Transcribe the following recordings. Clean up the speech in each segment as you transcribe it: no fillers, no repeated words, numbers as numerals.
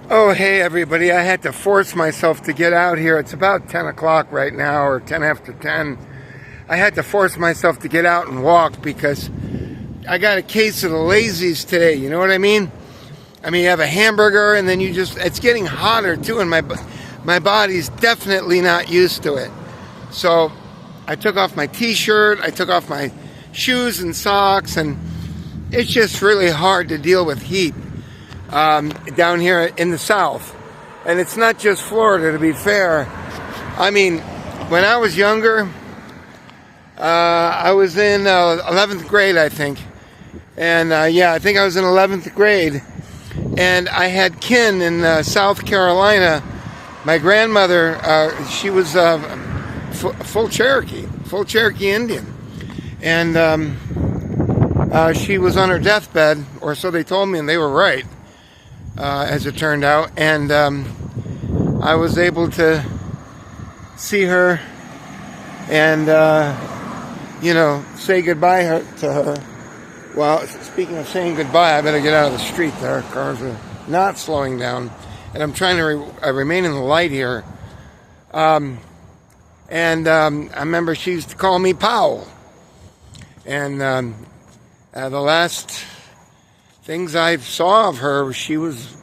Oh, hey everybody. I had to force myself to get out here. It's about 10 o'clock right now, or 10 after 10. I had to force myself to get out and walk because I got a case of the lazies today. You know what I mean? You have a hamburger and then it's getting hotter too, and my body's definitely not used to it. So I took off my t-shirt, I took off my shoes and socks, and it's just really hard to deal with heat down here in the South. And it's not just Florida, to be fair. When I was younger, I was in 11th grade, I think. And I think I was in 11th grade. And I had kin in South Carolina. My grandmother, she was full Cherokee Indian. And she was on her deathbed, or so they told me, and they were right. As it turned out, and I was able to see her and say goodbye to her. Well, speaking of saying goodbye, I better get out of the street. There, cars are not slowing down, and I'm trying to remain in the light here. I remember she used to call me Powell, and the last things I saw of her, she was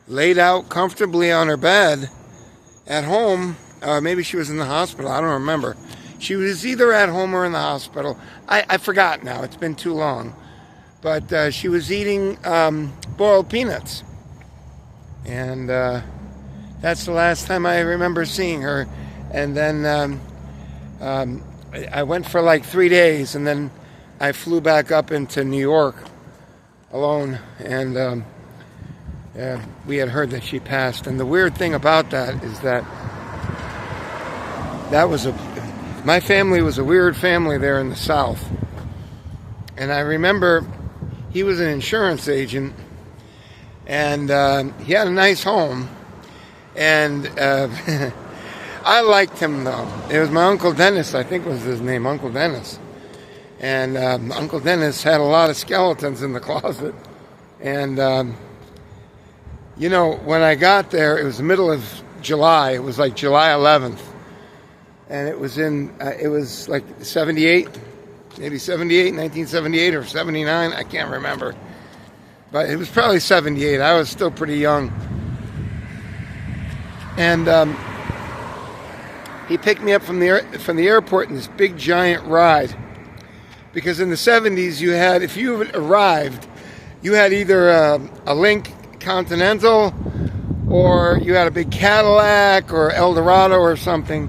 laid out comfortably on her bed at home. Maybe she was in the hospital. I don't remember. She was either at home or in the hospital. I forgot now. It's been too long. But she was eating boiled peanuts. And that's the last time I remember seeing her. And then I went for like 3 days, and then I flew back up into New York alone, and we had heard that she passed. And the weird thing about that is that my family was a weird family there in the South. And I remember he was an insurance agent, and he had a nice home, and I liked him though. It was my Uncle Dennis, I think was his name, Uncle Dennis. And Uncle Dennis had a lot of skeletons in the closet. And, when I got there, it was the middle of July. It was like July 11th. And it was like 78, maybe 1978 or 79. I can't remember. But it was probably 78. I was still pretty young. And he picked me up from the airport in this big giant ride. Because in the 70s, if you arrived, you had either a Link Continental, or you had a big Cadillac or Eldorado or something,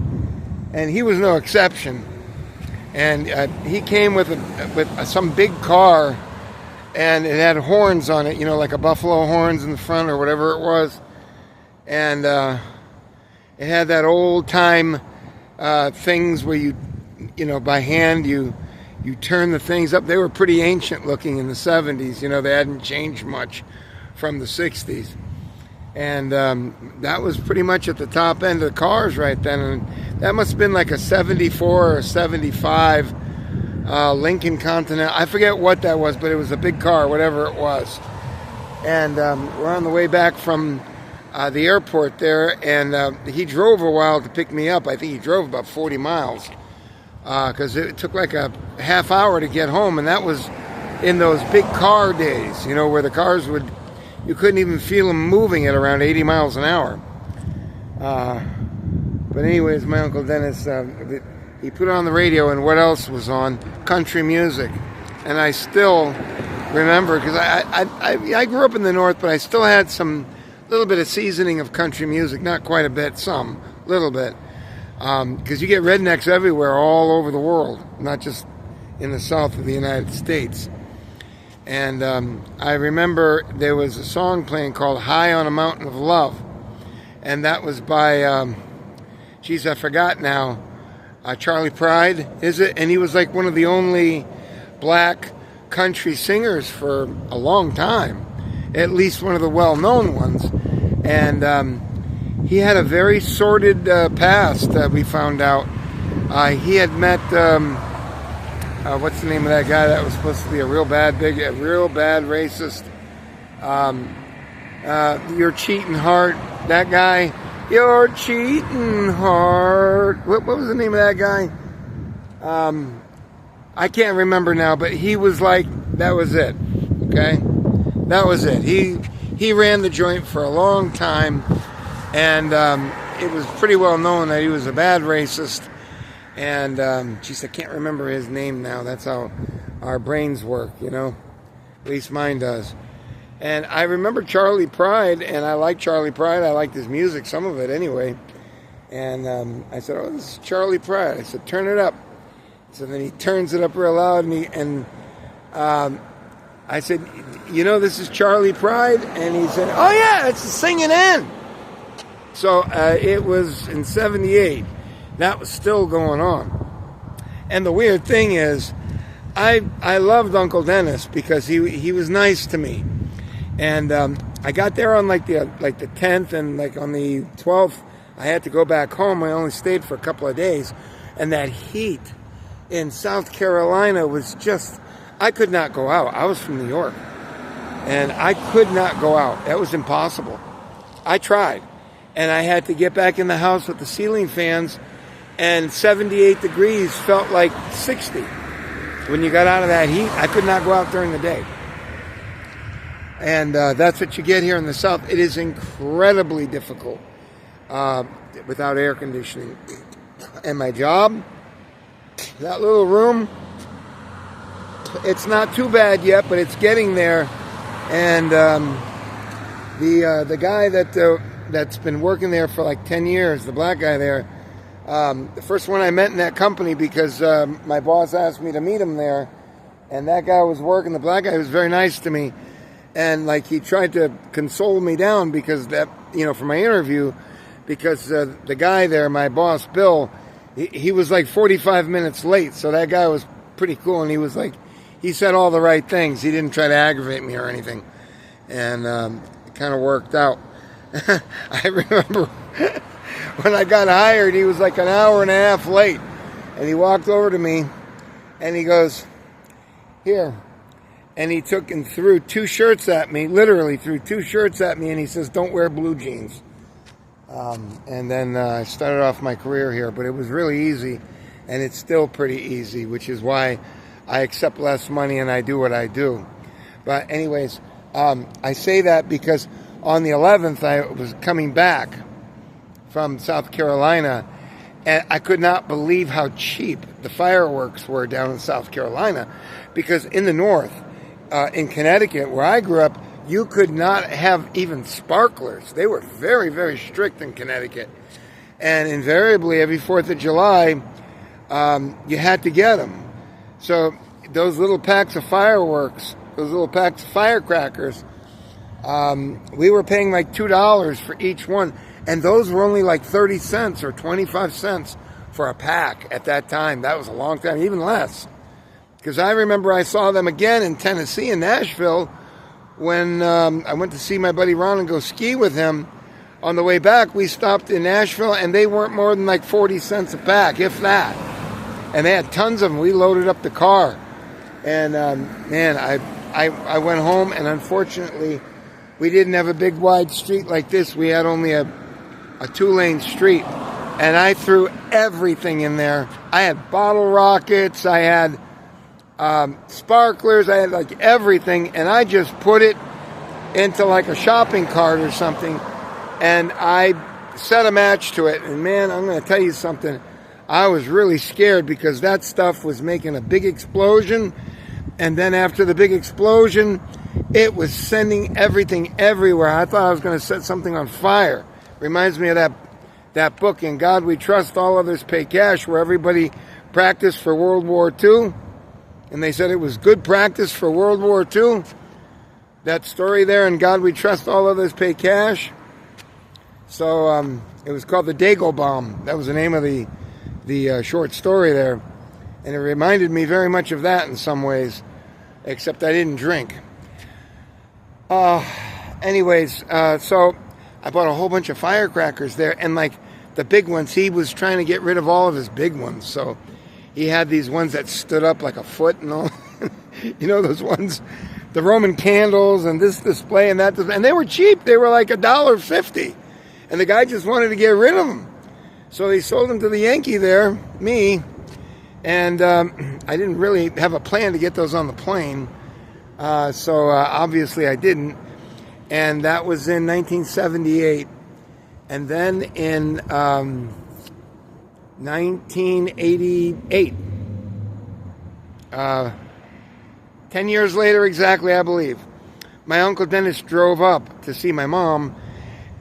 and he was no exception. And he came with some big car, and it had horns on it, like a buffalo horns in the front or whatever it was. And it had that old time things where you by hand you turn the things up. They were pretty ancient looking in the 70s. They hadn't changed much from the 60s. And that was pretty much at the top end of the cars right then. And that must have been like a 74 or 75 Lincoln Continental. I forget what that was, but it was a big car, whatever it was. And we're on the way back from the airport there. And he drove a while to pick me up. I think he drove about 40 miles. Because it took like a half hour to get home, and that was in those big car days, where the cars you couldn't even feel them moving at around 80 miles an hour. But anyways, my Uncle Dennis, he put on the radio, and what else was on? Country music. And I still remember, because I grew up in the North, but I still had some little bit of seasoning of country music, not quite a bit, some, little bit. Because you get rednecks everywhere, all over the world, not just in the South of the United States. And I remember there was a song playing called High on a Mountain of Love. And that was by, I forgot now, Charlie Pride, is it? And he was like one of the only black country singers for a long time, at least one of the well-known ones. And he had a very sordid past, we found out. He had met, what's the name of that guy that was supposed to be a real bad racist? Your Cheating Heart, that guy. Your Cheating Heart. What was the name of that guy? I can't remember now, but he was like, that was it. Okay? That was it. He ran the joint for a long time, and it was pretty well known that he was a bad racist. And, geez, I can't remember his name now. That's how our brains work, you know? At least mine does. And I remember Charlie Pride, and I liked Charlie Pride. I liked his music, some of it anyway. And I said, oh, this is Charlie Pride. I said, turn it up. So then he turns it up real loud, and I said, you know, this is Charlie Pride? And he said, oh, yeah, it's the Singing In. So it was in 78. That was still going on. And the weird thing is, I loved Uncle Dennis because he was nice to me. And I got there on like the 10th, and like on the 12th, I had to go back home. I only stayed for a couple of days. And that heat in South Carolina was just, I could not go out. I was from New York. And I could not go out. That was impossible. I tried. And I had to get back in the house with the ceiling fans, and 78 degrees felt like 60. When you got out of that heat, I could not go out during the day. And that's what you get here in the South. It is incredibly difficult without air conditioning. And my job, that little room, it's not too bad yet, but it's getting there. And the guy that's been working there for like 10 years, the black guy there, the first one I met in that company, because my boss asked me to meet him there, and that guy was working, the black guy was very nice to me. And like he tried to console me down because that, you know, for my interview, because the guy there, my boss, Bill, he was like 45 minutes late. So that guy was pretty cool. And he was like, he said all the right things. He didn't try to aggravate me or anything. And it kind of worked out. I remember when I got hired, he was like an hour and a half late. And he walked over to me and he goes, here. And he took and threw 2 shirts at me, literally threw 2 shirts at me, and he says, don't wear blue jeans. And then I started off my career here, but it was really easy, and it's still pretty easy, which is why I accept less money and I do what I do. But anyways, I say that because on the 11th, I was coming back from South Carolina, and I could not believe how cheap the fireworks were down in South Carolina, because in the north, in Connecticut, where I grew up, you could not have even sparklers. They were very, very strict in Connecticut. And invariably, every 4th of July, you had to get them. So those little packs of fireworks, those little packs of firecrackers, we were paying like $2 for each one. And those were only like 30 cents or 25 cents for a pack at that time. That was a long time, even less. Because I remember I saw them again in Tennessee, in Nashville, when I went to see my buddy Ron and go ski with him. On the way back, we stopped in Nashville, and they weren't more than like 40 cents a pack, if that. And they had tons of them. We loaded up the car. And, man, I went home, and unfortunately, we didn't have a big, wide street like this. We had only a 2-lane street. And I threw everything in there. I had bottle rockets. I had sparklers, I had like everything, and I just put it into like a shopping cart or something, and I set a match to it. And man, I'm going to tell you something, I was really scared because that stuff was making a big explosion, and then after the big explosion, it was sending everything everywhere. I thought I was going to set something on fire. Reminds me of that book, In God We Trust, All Others Pay Cash, where everybody practiced for World War II. And they said it was good practice for World War II. That story there, In God We Trust, All Others Pay Cash. So it was called The Dago Bomb. That was the name of the short story there. And it reminded me very much of that in some ways, except I didn't drink. Anyways, so I bought a whole bunch of firecrackers there. And like the big ones, he was trying to get rid of all of his big ones. So he had these ones that stood up like a foot and all. You know, those ones the Roman candles and this display and that display. And they were cheap. They were like $1.50. And the guy just wanted to get rid of them. So he sold them to the Yankee there, me. And I didn't really have a plan to get those on the plane. So obviously I didn't. And that was in 1978. And then in 1988, 10 years later exactly, I believe, my Uncle Dennis drove up to see my mom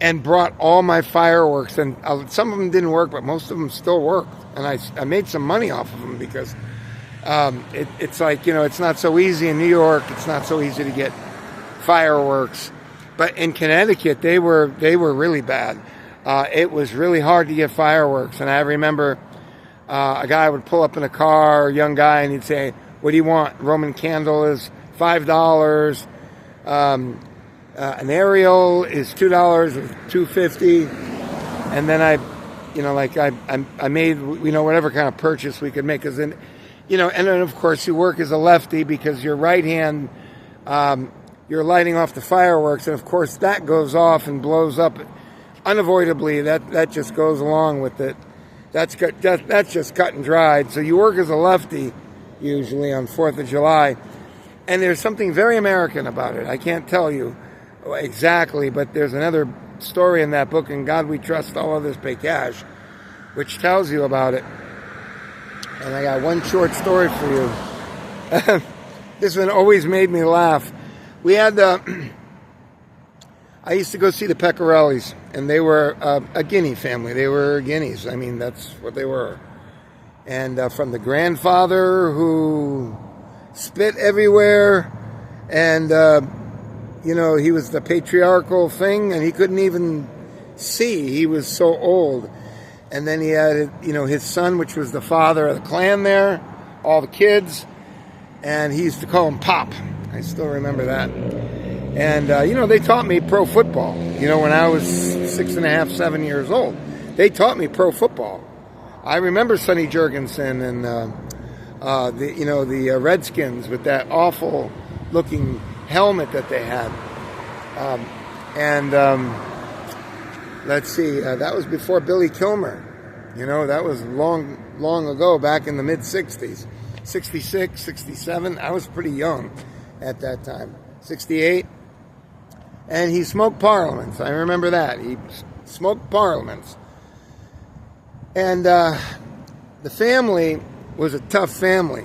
and brought all my fireworks. And some of them didn't work, but most of them still worked. And I made some money off of them because it's like, it's not so easy in New York. It's not so easy to get fireworks. But in Connecticut, they were really bad. It was really hard to get fireworks. And I remember a guy would pull up in a car, a young guy, and he'd say, "What do you want? Roman candle is $5. An aerial is $2 or $2.50." And then I made, whatever kind of purchase we could make. Cause then, and then of course you work as a lefty because your right hand, you're lighting off the fireworks. And of course that goes off and blows up unavoidably. That just goes along with it. That's just cut and dried. So you work as a lefty usually on 4th of July. And there's something very American about it. I can't tell you exactly, but there's another story in that book, In God We Trust, All Others Pay Cash, which tells you about it. And I got one short story for you. This one always made me laugh. We had I used to go see the Pecorellis, and they were a Guinea family. They were Guineas. I mean, that's what they were. And from the grandfather who spit everywhere, and he was the patriarchal thing, and he couldn't even see. He was so old. And then he had, his son, which was the father of the clan there, all the kids, and he used to call him Pop. I still remember that. And, they taught me pro football, when I was 6.5, 7 years old. They taught me pro football. I remember Sonny Jurgensen and, the Redskins with that awful looking helmet that they had. Let's see, that was before Billy Kilmer. That was long ago, back in the mid-60s. 66, 67, I was pretty young at that time. 68. And he smoked parliaments. I remember that. He smoked parliaments. And the family was a tough family.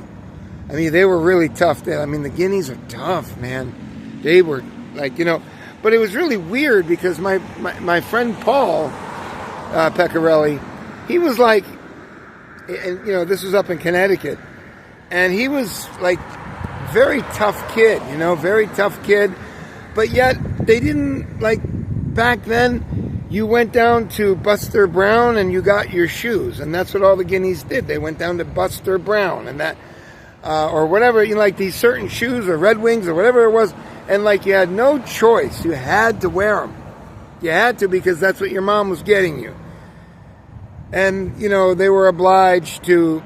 I mean, they were really tough. The Guineas are tough, man. They were like, but it was really weird because my friend Paul Pecorelli, he was like, and this was up in Connecticut, and he was like very tough kid, very tough kid, but yet they didn't, like, back then you went down to Buster Brown and you got your shoes, and that's what all the Guineas did. They went down to Buster Brown and that, or whatever, like these certain shoes or Red Wings or whatever it was, and like you had no choice. You had to wear them. You had to, because that's what your mom was getting you. And, they were obliged to,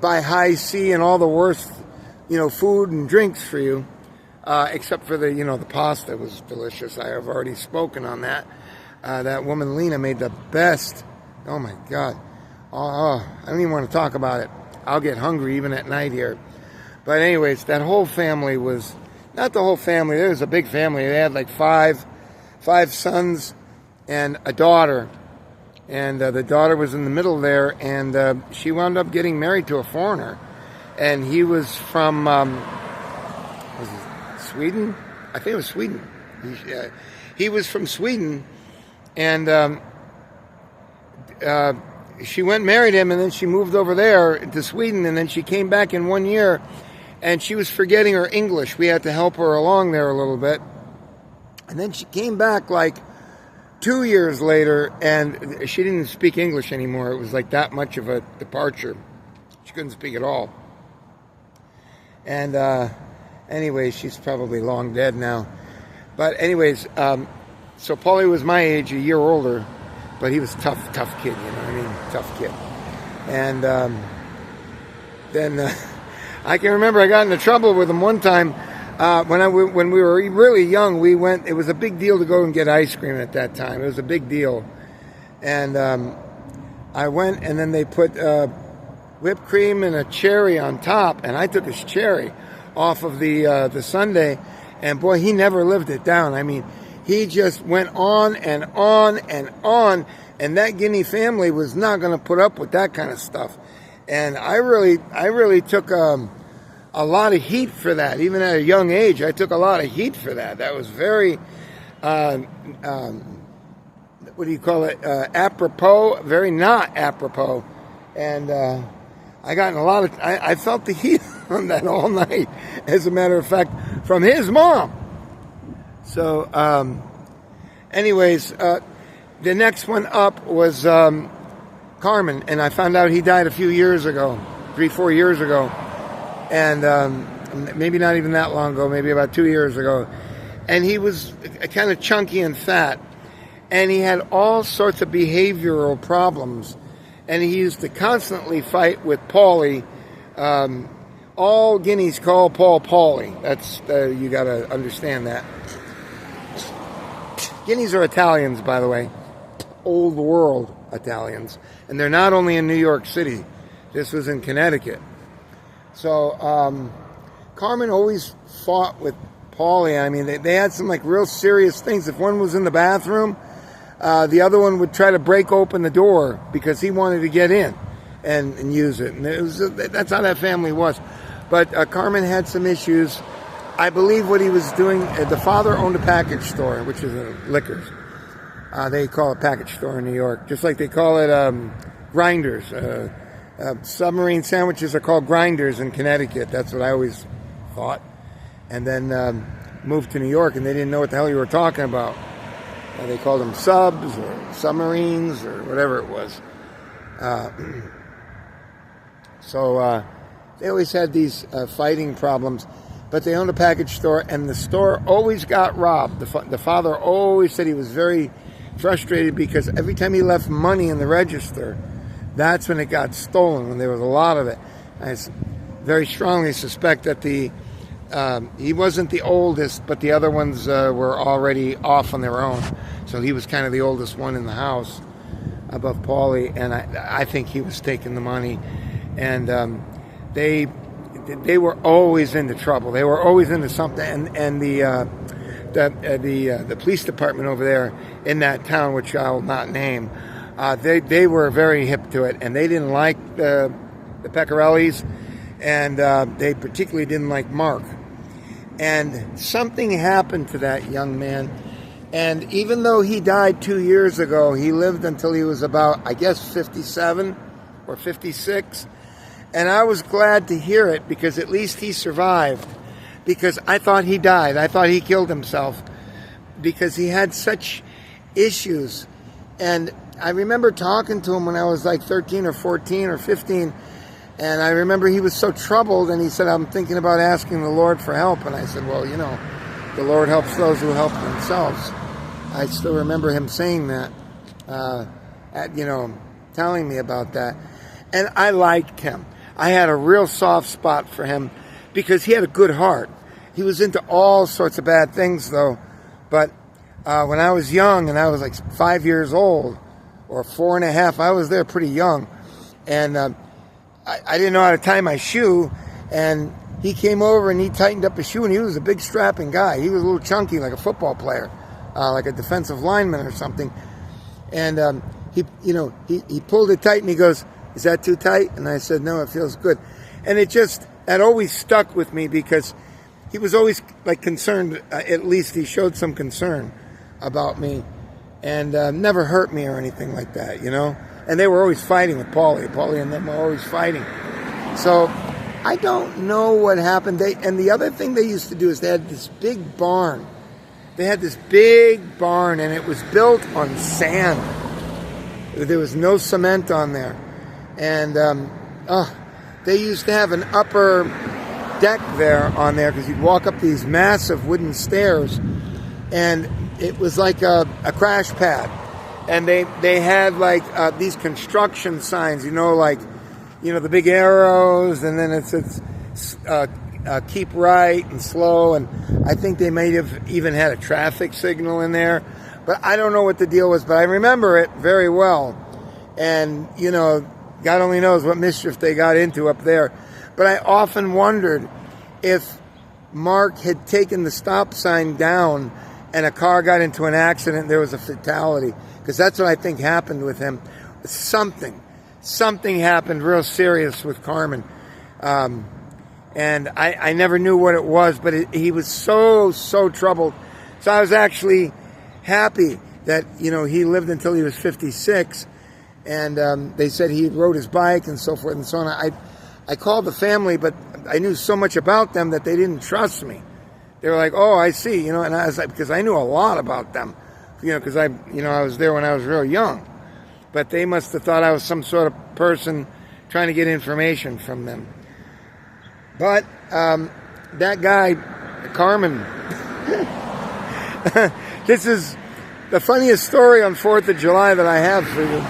buy high C and all the worst, food and drinks for you, except for the, the pasta was delicious. I have already spoken on that. That woman, Lena, made the best. Oh, my God. I don't even want to talk about it. I'll get hungry even at night here. But anyways, that whole family was, not the whole family, there was a big family. They had like five sons and a daughter. And the daughter was in the middle there, and she wound up getting married to a foreigner. And he was from, was it Sweden? I think it was Sweden. He was from Sweden, and she went and married him, and then she moved over there to Sweden, and then she came back in 1 year, and she was forgetting her English. We had to help her along there a little bit. And then she came back like 2 years later, and she didn't speak English anymore. It was like that much of a departure. She couldn't speak at all. And anyway, she's probably long dead now. But anyways, so Paulie was my age, a year older, but he was tough kid, Tough kid. And then I can remember I got into trouble with him one time when we were really young. We went. It was a big deal to go and get ice cream at that time. It was a big deal, and I went, and then they put whipped cream and a cherry on top, and I took his cherry off of the sundae, and boy, he never lived it down. I mean, he just went on and on and on, and that Guinea family was not going to put up with that kind of stuff. And I really took a lot of heat for that. Even at a young age, I took a lot of heat for that. That was very, what do you call it? Apropos, very not apropos. And I got in a lot of, I felt the heat on that all night, as a matter of fact, from his mom. So, anyways, the next one up was Carmen, and I found out he died a few years ago, 3-4 years ago, and maybe not even that long ago, maybe about 2 years ago. And he was kind of chunky and fat, and he had all sorts of behavioral problems, and he used to constantly fight with Paulie. All Guineas call Paul Paulie. That's you got to understand that. Guineas are Italians, by the way, old world Italians, and they're not only in New York City. This was in Connecticut. So Carmen always fought with Paulie. I mean, they had some like real serious things. If one was in the bathroom, the other one would try to break open the door because he wanted to get in and use it. And that's how that family was. But Carmen had some issues. I believe what he was doing, the father owned a package store, which is a liquors. They call it package store in New York, just like they call it grinders. Submarine sandwiches are called grinders in Connecticut. That's what I always thought. And then moved to New York, and they didn't know what the hell you were talking about. They called them subs or submarines or whatever it was. So they always had these fighting problems. But they owned a package store, and the store always got robbed. The father always said he was very frustrated because every time he left money in the register, that's when it got stolen, when there was a lot of it. I very strongly suspect that he wasn't the oldest, but the other ones were already off on their own. So he was kind of the oldest one in the house above Paulie, and I think he was taking the money. And they were always into trouble. They were always into something. And the police department over there in that town, which I'll not name, they were very hip to it, and they didn't like the Pecorellis, and they particularly didn't like Mark. And something happened to that young man. And even though he died 2 years ago, he lived until he was about, I guess, 57 or 56. And I was glad to hear it because at least he survived. Because I thought he died. I thought he killed himself because he had such issues. And I remember talking to him when I was like 13 or 14 or 15. And I remember he was so troubled, and he said, I'm thinking about asking the Lord for help. And I said, well, you know, the Lord helps those who help themselves. I still remember him saying that, telling me about that. And I liked him. I had a real soft spot for him because he had a good heart. He was into all sorts of bad things, though. But when I was young, and I was like 5 years old, or 4.5, I was there pretty young. And I didn't know how to tie my shoe, and he came over and he tightened up his shoe, and he was a big strapping guy. He was a little chunky, like a football player, like a defensive lineman or something. And he pulled it tight, and he goes, "Is that too tight?" And I said, "No, it feels good." And that always stuck with me because he was always like concerned. At least he showed some concern about me, and never hurt me or anything like that, you know. And they were always fighting with Paulie. Paulie and them were always fighting. So I don't know what happened. And the other thing they used to do is they had this big barn. They had this big barn, and it was built on sand. There was no cement on there. And they used to have an upper deck there on there because you'd walk up these massive wooden stairs, and it was like a crash pad. And they had like these construction signs, the big arrows, and then it's keep right and slow, and I think they may have even had a traffic signal in there. But I don't know what the deal was, but I remember it very well. And, you know, God only knows what mischief they got into up there. But I often wondered if Mark had taken the stop sign down and a car got into an accident and there was a fatality. Because that's what I think happened with him. Something happened real serious with Carmen. And I never knew what it was, but he was so troubled. So I was actually happy that, you know, he lived until he was 56. And they said he rode his bike and so forth and so on. I called the family, but I knew so much about them that they didn't trust me. They were like, "Oh, I see," you know, and I was like, because I knew a lot about them, you know, because I was there when I was real young. But they must have thought I was some sort of person trying to get information from them. But that guy, Carmen, this is the funniest story on 4th of July that I have for you.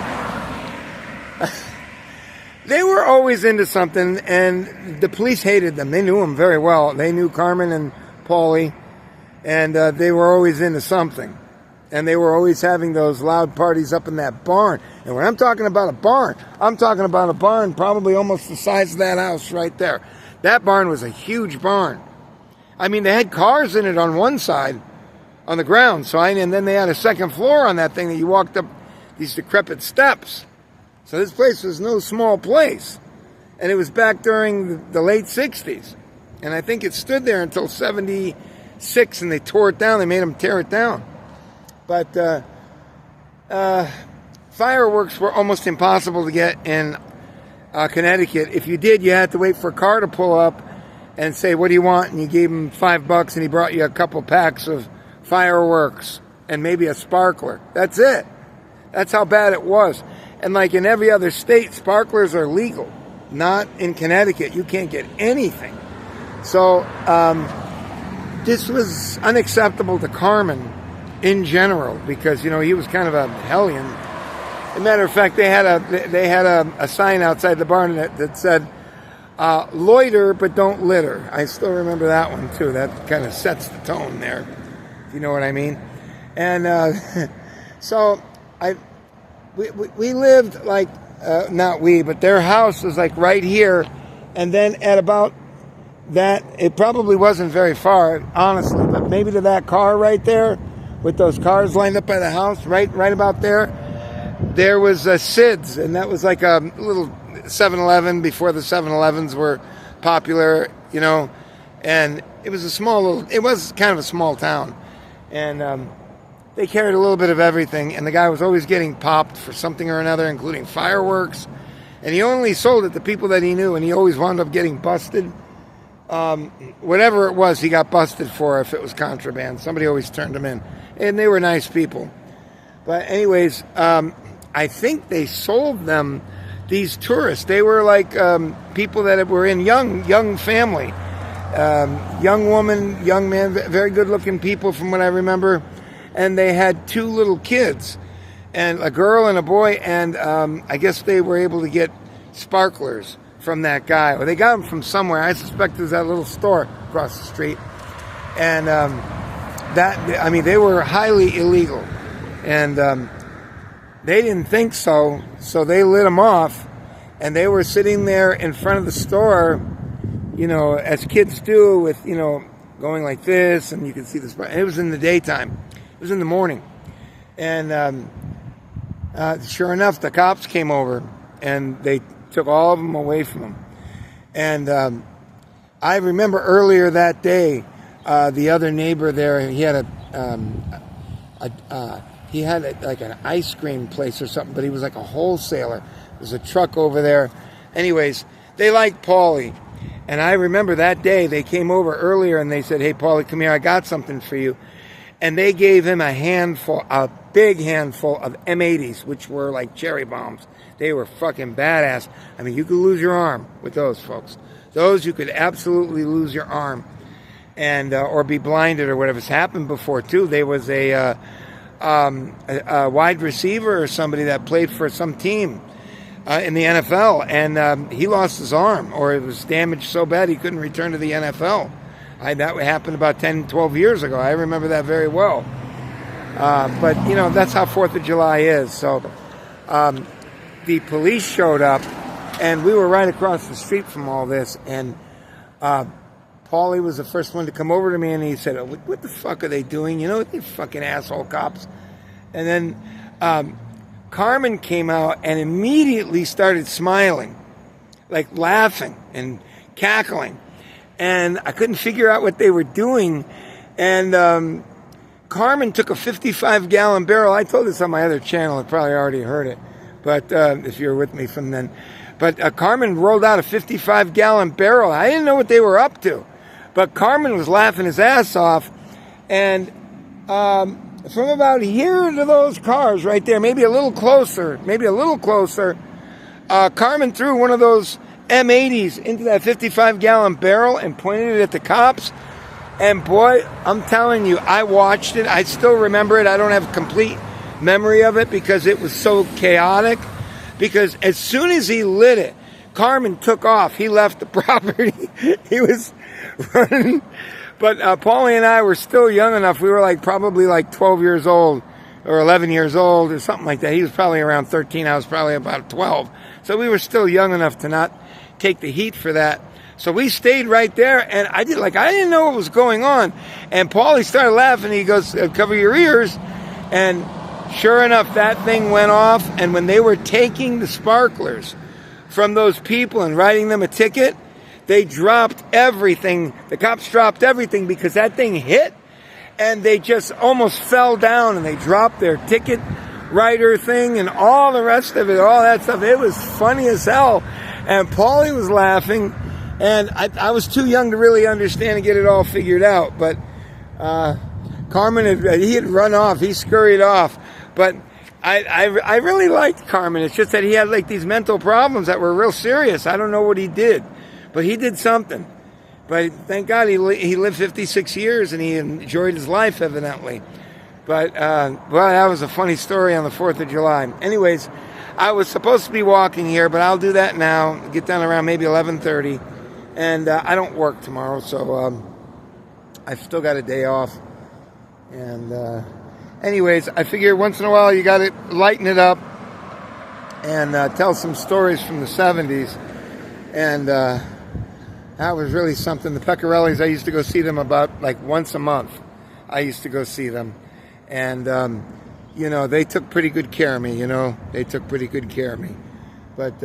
They were always into something, and the police hated them. They knew them very well. They knew Carmen and Paulie, and they were always into something. And they were always having those loud parties up in that barn. And when I'm talking about a barn, I'm talking about a barn probably almost the size of that house right there. That barn was a huge barn. I mean, they had cars in it on one side, on the ground. And then they had a second floor on that thing that you walked up these decrepit steps. So this place was no small place. And it was back during the late 60s. And I think it stood there until 76, and they tore it down. They made them tear it down. But fireworks were almost impossible to get in Connecticut. If you did, you had to wait for a car to pull up and say, "What do you want?" And you gave him $5, and he brought you a couple packs of fireworks and maybe a sparkler. That's it. That's how bad it was. And like in every other state, sparklers are legal. Not in Connecticut. You can't get anything. So this was unacceptable to Carmen in general, because, you know, he was kind of a hellion. As a matter of fact, they had a sign outside the barn that said, "Loiter, but don't litter." I still remember that one too. That kind of sets the tone there, if you know what I mean. And so we lived like, not we, but their house was like right here. And then at about that, it probably wasn't very far, honestly, but maybe to that car right there, with those cars lined up by the house, right about there was a Sid's, and that was like a little 7-Eleven before the 7-Elevens were popular, you know. And it was it was kind of a small town, and they carried a little bit of everything, and the guy was always getting popped for something or another, including fireworks, and he only sold it to people that he knew, and he always wound up getting busted. Whatever it was, he got busted for if it was contraband. Somebody always turned him in, and they were nice people. But anyways, I think they sold them, these tourists. They were like people that were in young family, young woman, young man, very good-looking people from what I remember. And they had 2 little kids, and a girl and a boy, and I guess they were able to get sparklers from that guy. Or they got them from somewhere. I suspect it was that little store across the street. And they were highly illegal. And they didn't think so, so they lit them off. And they were sitting there in front of the store, you know, as kids do, with, you know, going like this, and you could see the spark. It was in the daytime. It was in the morning. And sure enough, the cops came over, and they took all of them away from him. And I remember earlier that day, the other neighbor there, he had like an ice cream place or something, but he was like a wholesaler. There's a truck over there. Anyways, they liked Paulie. And I remember that day they came over earlier and they said, "Hey, Paulie, come here. I got something for you." And they gave him a big handful of M80s, which were like cherry bombs. They were fucking badass. I mean, you could lose your arm with those, folks. Those, you could absolutely lose your arm, and or be blinded or whatever. It's happened before too. There was a wide receiver or somebody that played for some team in the NFL, and he lost his arm, or it was damaged so bad he couldn't return to the NFL. That happened about 10, 12 years ago. I remember that very well. But, that's how 4th of July is. So the police showed up, and we were right across the street from all this, and Paulie was the first one to come over to me, and he said, what the fuck are they doing? They fucking asshole cops. And then Carmen came out and immediately started smiling, like laughing and cackling. And I couldn't figure out what they were doing. And Carmen took a 55-gallon barrel. I told this on my other channel. I probably already heard it, but if you're with me from then. But Carmen rolled out a 55-gallon barrel. I didn't know what they were up to. But Carmen was laughing his ass off. And from about here to those cars right there, maybe a little closer, Carmen threw one of those M80s into that 55-gallon barrel and pointed it at the cops. And boy, I'm telling you, I watched it. I still remember it. I don't have complete memory of it because it was so chaotic. Because as soon as he lit it, Carmen took off. He left the property. He was running. But Paulie and I were still young enough. We were probably 12 years old or 11 years old or something like that. He was probably around 13. I was probably about 12. So we were still young enough to not take the heat for that. So we stayed right there, and I didn't know what was going on. And Paulie started laughing. He goes, cover your ears. And sure enough, that thing went off. And when they were taking the sparklers from those people and writing them a ticket, they dropped everything. The cops dropped everything because that thing hit, and they just almost fell down, and they dropped their ticket writer thing and all the rest of it, all that stuff. It was funny as hell. And Paulie was laughing, and I was too young to really understand and get it all figured out. But Carmen, he had run off. He scurried off. But I really liked Carmen. It's just that he had these mental problems that were real serious. I don't know what he did, but he did something. But thank God he lived 56 years, and he enjoyed his life, evidently. But, well, that was a funny story on the 4th of July. Anyways, I was supposed to be walking here, but I'll do that now. Get down around maybe 11:30. And I don't work tomorrow, so I've still got a day off. And anyways, I figure once in a while you got to lighten it up and tell some stories from the 70s. And that was really something. The Pecorellis, I used to go see them about once a month. I used to go see them. And, they took pretty good care of me, They took pretty good care of me. But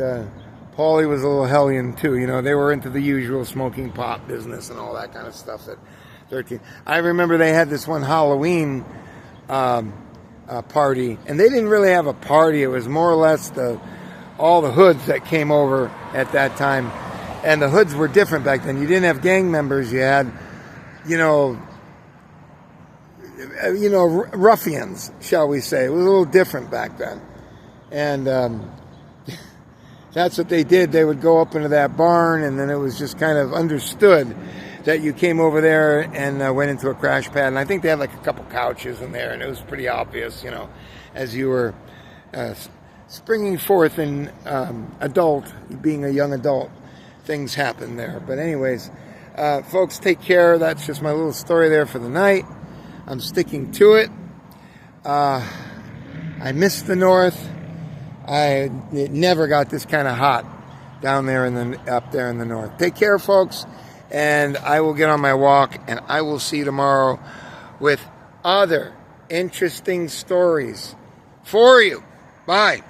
Paulie was a little hellion, too. They were into the usual smoking pot business and all that kind of stuff at 13. I remember they had this one Halloween party. And they didn't really have a party. It was more or less all the hoods that came over at that time. And the hoods were different back then. You didn't have gang members. You had, ruffians, shall we say. It was a little different back then. And that's what they did. They would go up into that barn, and then it was just kind of understood that you came over there and went into a crash pad. And I think they had a couple couches in there, and it was pretty obvious, as you were springing forth in being a young adult. Things happen there. But anyways, folks, take care. That's just my little story there for the night. I'm sticking to it. I miss the north. It never got this kind of hot down there up there in the north. Take care, folks, and I will get on my walk, and I will see you tomorrow with other interesting stories for you. Bye.